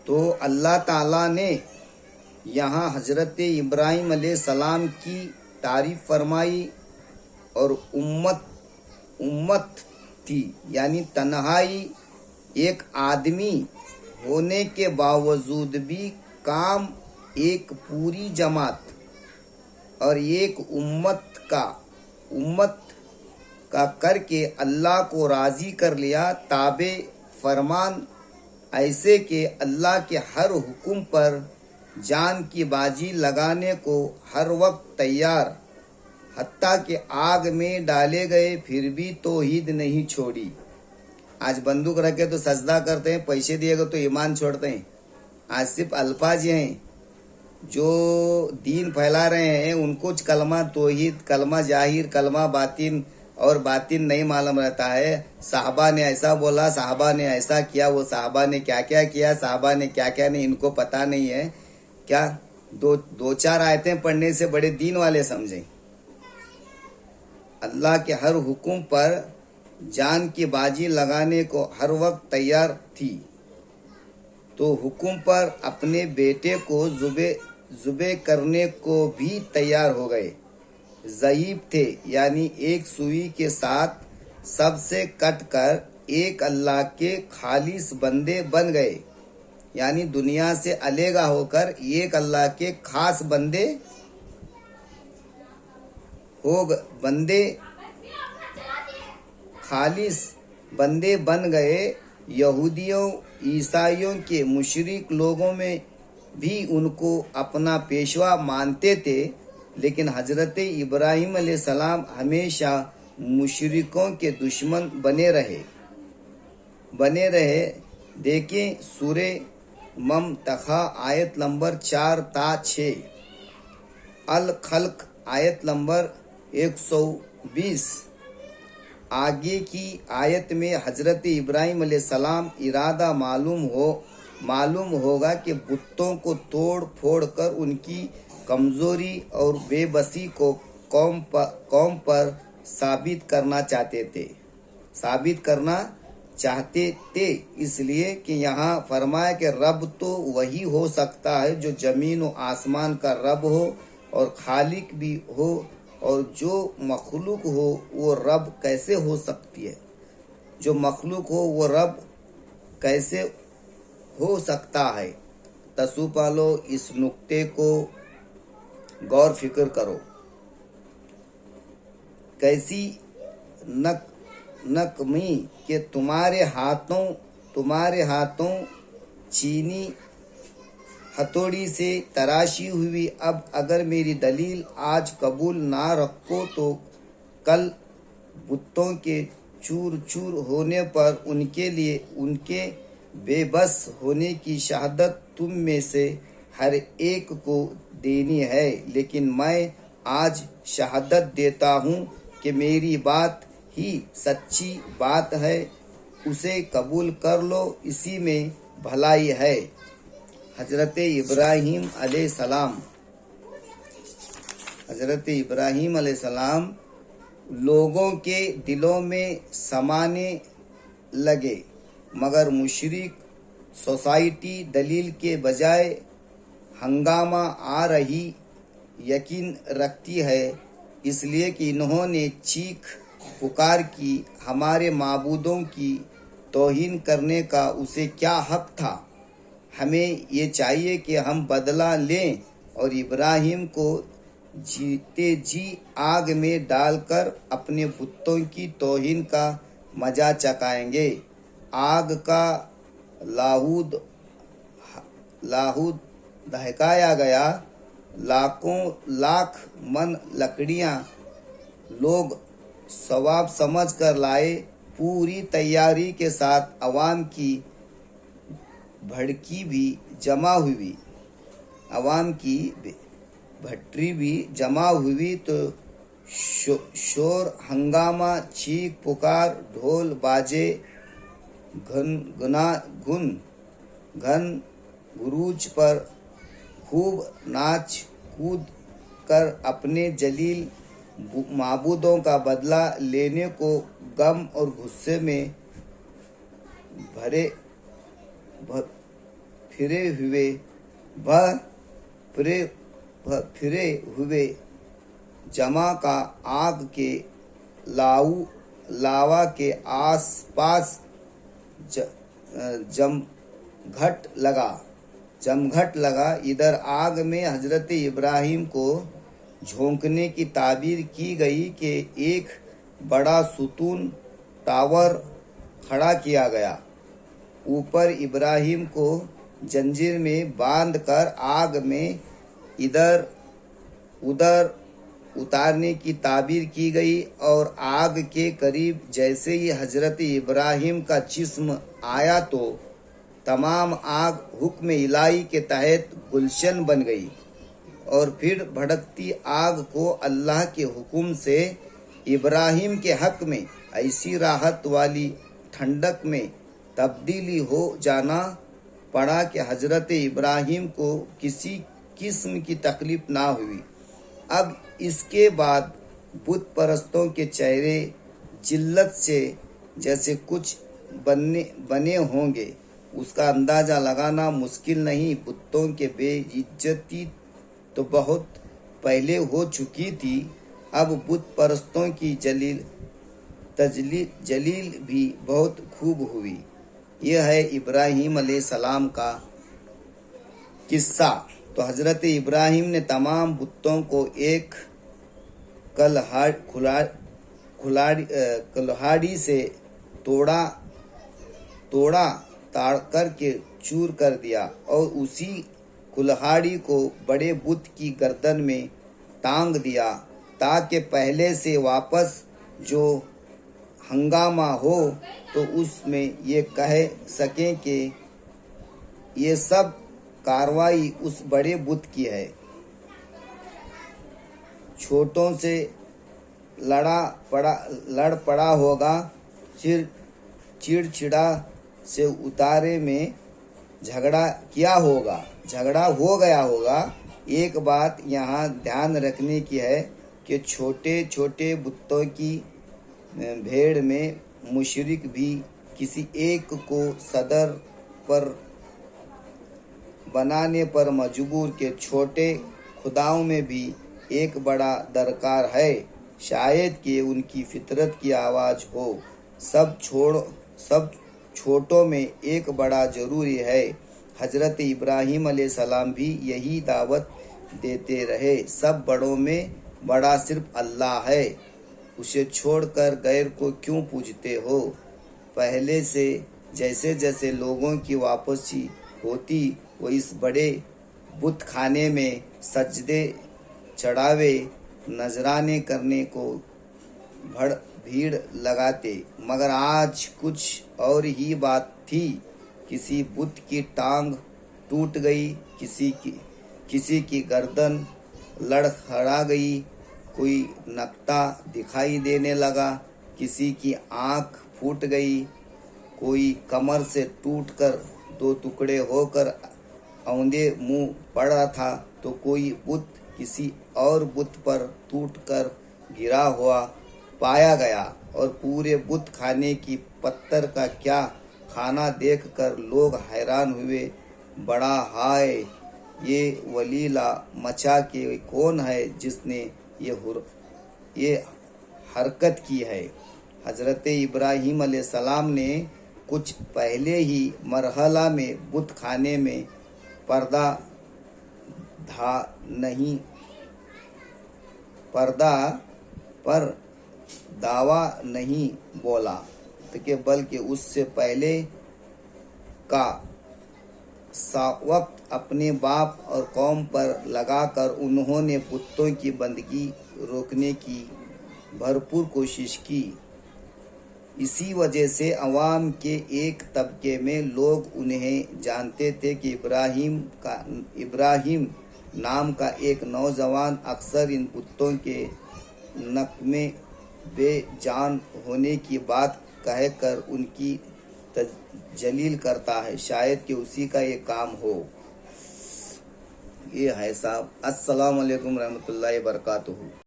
تو اللہ تعالیٰ نے یہاں حضرت ابراہیم علیہ السلام کی تعریف فرمائی، اور امت تھی، یعنی تنہائی، ایک آدمی ہونے کے باوجود بھی کام ایک پوری جماعت اور ایک امت کا کر کے اللہ کو راضی کر لیا، تابع فرمان، ایسے کہ اللہ کے ہر حکم پر جان کی بازی لگانے کو ہر وقت تیار، حتیٰ کہ آگ میں ڈالے گئے پھر بھی توحید نہیں چھوڑی۔ آج بندوق رکھے تو سجدہ کرتے ہیں، پیسے دیے گا تو ایمان چھوڑتے ہیں۔ آج صرف الفاظ یہ ہیں، جو دین پھیلا رہے ہیں ان کو کلمہ توحید، کلمہ ظاہر، کلمہ باطن اور باطن نہیں معلوم رہتا ہے۔ صحابہ نے ایسا بولا، صحابہ نے ایسا کیا، وہ صحابہ نے کیا کیا کیا، صحابہ نے کیا کیا نہیں، ان کو پتہ نہیں ہے۔ کیا دو چار آیتیں پڑھنے سے بڑے دین والے سمجھیں؟ اللہ کے ہر حکم پر جان کی بازی لگانے کو ہر وقت تیار تھی، تو حکم پر اپنے بیٹے کو ذبح کرنے کو بھی تیار ہو گئے۔ ضعیف تھے، یعنی ایک سوئی کے ساتھ سب سے کٹ کر ایک اللہ کے خالص بندے بن گئے، یعنی دنیا سے علیحدہ ہو کر ایک اللہ کے خاص بندے خالص بندے بن گئے۔ یہودیوں، عیسائیوں کے مشرک لوگوں میں بھی ان کو اپنا پیشوا مانتے تھے، لیکن حضرت ابراہیم علیہ السلام ہمیشہ مشرکوں کے دشمن بنے رہے۔ دیکھیں سورہ ممتحنہ آیت نمبر 4 تا 6، الخلق آیت نمبر 120۔ آگے کی آیت میں حضرت ابراہیم علیہ السلام ارادہ معلوم ہوگا کہ بتوں کو توڑ پھوڑ کر ان کی کمزوری اور بے بسی کو قوم پر ثابت کرنا چاہتے تھے، اس لیے کہ یہاں فرمایا کہ رب تو وہی ہو سکتا ہے جو زمین و آسمان کا رب ہو اور خالق بھی ہو، اور جو مخلوق ہو وہ رب کیسے ہو سکتی ہے؟ جو مخلوق ہو وہ رب کیسے ہو سکتا ہے؟ تسو پالو، اس نقطے کو غور فکر کرو۔ کیسی نکمی کہ تمہارے ہاتھوں چینی ہتھوڑی سے تراشی ہوئی، اب اگر میری دلیل آج قبول نہ رکھو تو کل بتوں کے چور چور ہونے پر ان کے بے بس ہونے کی شہادت تم میں سے ہر ایک کو دینی ہے، لیکن میں آج شہادت دیتا ہوں کہ میری بات ہی سچی بات ہے، اسے قبول کر لو، اسی میں بھلائی ہے۔ حضرت ابراہیم علیہ السلام لوگوں کے دلوں میں سمانے لگے، مگر مشرک سوسائٹی دلیل کے بجائے ہنگامہ آرائی یقین رکھتی ہے، اس لیے کہ انہوں نے چیخ پکار کی، ہمارے معبودوں کی توہین کرنے کا اسے کیا حق تھا؟ ہمیں یہ چاہیے کہ ہم بدلہ لیں اور ابراہیم کو جیتے جی آگ میں ڈال کر اپنے بتوں کی توہین کا مزہ چکھائیں گے۔ آگ کا لاہور دہکایا گیا، لاکھ من لکڑیاں لوگ ثواب سمجھ کر لائے، پوری تیاری کے ساتھ عوام کی بھٹی بھی جمع ہوئی، تو شور ہنگامہ، چیخ پکار، ڈھول باجے، گھن گروج پر خوب ناچ کود کر اپنے جلیل معبودوں کا بدلہ لینے کو غم اور غصے میں پھرے ہوئے جمع کا آگ کے لاوا کے آس پاس جمگھٹ لگا۔ ادھر آگ میں حضرت ابراہیم کو جھونکنے کی تعبیر کی گئی کہ ایک بڑا ستون ٹاور کھڑا کیا گیا، اوپر ابراہیم کو زنجیر میں باندھ کر آگ میں ادھر ادھر اتارنے کی تعبیر کی گئی، اور آگ کے قریب جیسے ہی حضرت ابراہیم کا جسم آیا تو تمام آگ حکم الہی کے تحت گلشن بن گئی، اور پھر بھڑکتی آگ کو اللہ کے حکم سے ابراہیم کے حق میں ایسی راحت والی ٹھنڈک میں تبدیلی ہو جانا پڑا کہ حضرت ابراہیم کو کسی قسم کی تکلیف نہ ہوئی۔ اب اس کے بعد بت پرستوں کے چہرے جلت سے جیسے کچھ بنے ہوں گے، اس کا اندازہ لگانا مشکل نہیں۔ بتوں کے بے عزتی تو بہت پہلے ہو چکی تھی، اب بت پرستوں کی جلیل بھی بہت خوب ہوئی۔ یہ ہے ابراہیم علیہ السلام کا قصہ۔ تو حضرت ابراہیم نے تمام بتوں کو ایک کلہاڑی سے توڑ کر کے چور کر دیا، اور اسی کلہاڑی کو بڑے بت کی گردن میں ٹانگ دیا، تاکہ پہلے سے واپس جو ہنگامہ ہو تو اس میں یہ کہہ سکیں کہ یہ سب کارروائی اس بڑے بت کی ہے۔ چھوٹوں سے لڑ پڑا ہوگا، چڑچڑا سے اتارے میں جھگڑا ہو گیا ہوگا۔ ایک بات یہاں دھیان رکھنے کی ہے کہ چھوٹے چھوٹے بتوں کی بھیڑ میں مشرک بھی کسی ایک کو صدر پر بنانے پر مجبور کہ چھوٹے خداؤں میں بھی ایک بڑا درکار ہے، شاید کہ ان کی فطرت کی آواز ہو۔ سب چھوٹوں میں ایک بڑا ضروری ہے۔ حضرت ابراہیم علیہ السلام بھی یہی دعوت دیتے رہے، سب بڑوں میں بڑا صرف اللہ ہے، اسے چھوڑ کر غیر کو کیوں پوجتے ہو؟ پہلے سے جیسے جیسے لوگوں کی واپسی ہوتی وہ اس بڑے بت خانے میں سجدے، چڑھاوے، نذرانے کرنے کو بھیڑ لگاتے، مگر آج کچھ اور ہی بات تھی۔ کسی بت کی ٹانگ ٹوٹ گئی، کسی کی گردن لڑکھڑا گئی، کوئی نقطہ دکھائی دینے لگا، کسی کی آنکھ پھوٹ گئی، کوئی کمر سے ٹوٹ کر دو ٹکڑے ہو کر اوندے منہ پڑا تھا، تو کوئی بت کسی اور بت پر ٹوٹ کر گرا ہوا پایا گیا، اور پورے بت خانے کی پتھر کا کیا خانہ دیکھ کر لوگ حیران ہوئے، بڑا ہائے، یہ ولیلہ مچا کے کون ہے جس نے یہ حرکت کی ہے؟ حضرت ابراہیم علیہ السلام نے کچھ پہلے ہی مرحلہ میں بت خانے میں پردہ پر دعویٰ نہیں بولا، بلکہ اس سے پہلے کا وقت اپنے باپ اور قوم پر لگا کر انہوں نے بتوں کی بندگی روکنے کی بھرپور کوشش کی۔ اسی وجہ سے عوام کے ایک طبقے میں لوگ انہیں جانتے تھے کہ ابراہیم نام کا ایک نوجوان اکثر ان بتوں کے نغمے بے جان ہونے کی بات کہہ کر ان کی تجلیل کرتا ہے، شاید کہ اسی کا یہ کام ہو۔ یہ ہے صاحب۔ السلام علیکم رحمۃ اللہ وبرکاتہ۔